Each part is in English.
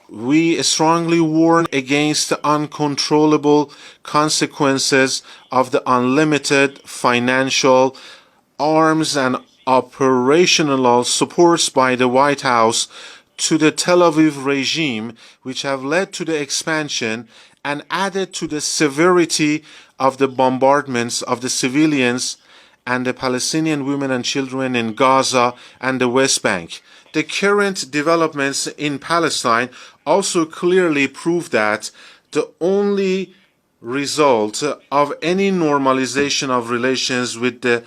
we strongly warn against the uncontrollable consequences of the unlimited financial arms and operational supports by the White House to the Tel Aviv regime, which have led to the expansion and added to the severity of the bombardments of the civilians and the Palestinian women and children in Gaza and the West Bank. The current developments in Palestine also clearly prove that the only result of any normalization of relations with Tel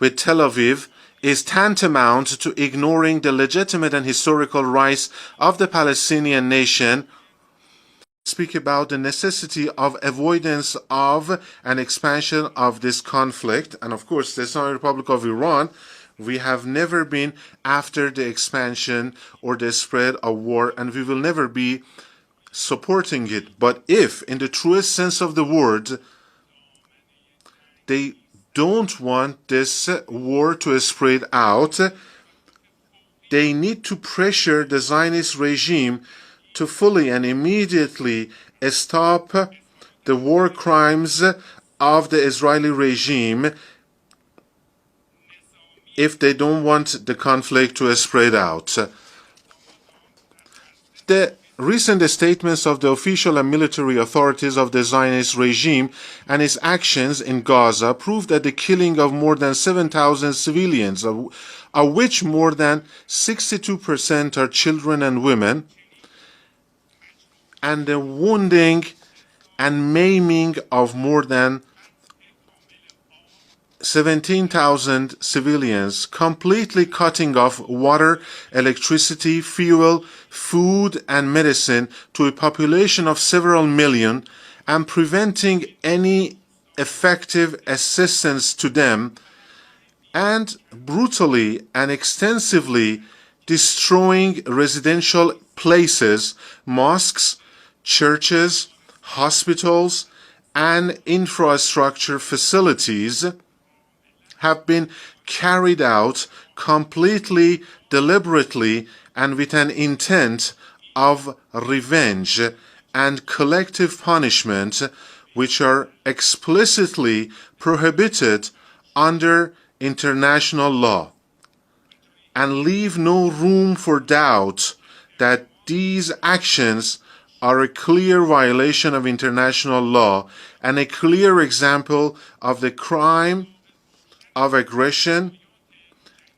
Aviv is tantamount to ignoring the legitimate and historical rights of the Palestinian nation. Speak about the necessity of avoidance of an expansion of this conflict. And of course, the Islamic Republic of Iran, we have never been after the expansion or the spread of war, and we will never be supporting it. But if, in the truest sense of the word, they don't want this war to spread out, they need to pressure the Zionist regime to fully and immediately stop the war crimes of the Israeli regime if they don't want the conflict to spread out. The recent statements of the official and military authorities of the Zionist regime and its actions in Gaza prove that the killing of more than 7,000 civilians, of which more than 62% are children and women, and the wounding and maiming of more than 17,000 civilians, completely cutting off water, electricity, fuel, food, and medicine to a population of several million, and preventing any effective assistance to them, and brutally and extensively destroying residential places, mosques, churches, hospitals, and infrastructure facilities, have been carried out completely, deliberately, and with an intent of revenge and collective punishment, which are explicitly prohibited under international law, and leave no room for doubt that these actions are a clear violation of international law and a clear example of the crime of aggression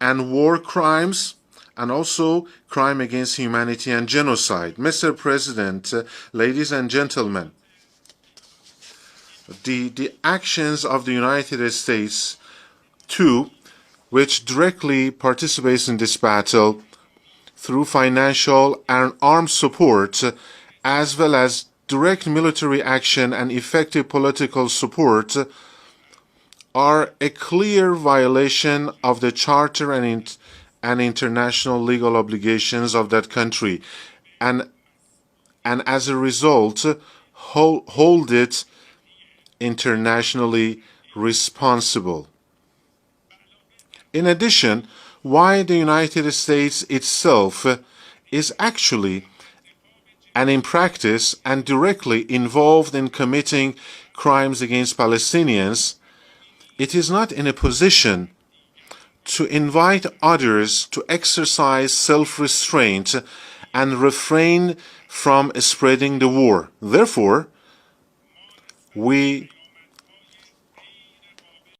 and war crimes, and also crime against humanity and genocide. Mr. President, ladies and gentlemen, the actions of the United States, too, which directly participates in this battle through financial and armed support, as well as direct military action and effective political support, are a clear violation of the charter and international legal obligations of that country, and as a result hold it internationally responsible. In addition, why the United States itself is actually and in practice and directly involved in committing crimes against Palestinians, it is not in a position to invite others to exercise self-restraint and refrain from spreading the war. Therefore, we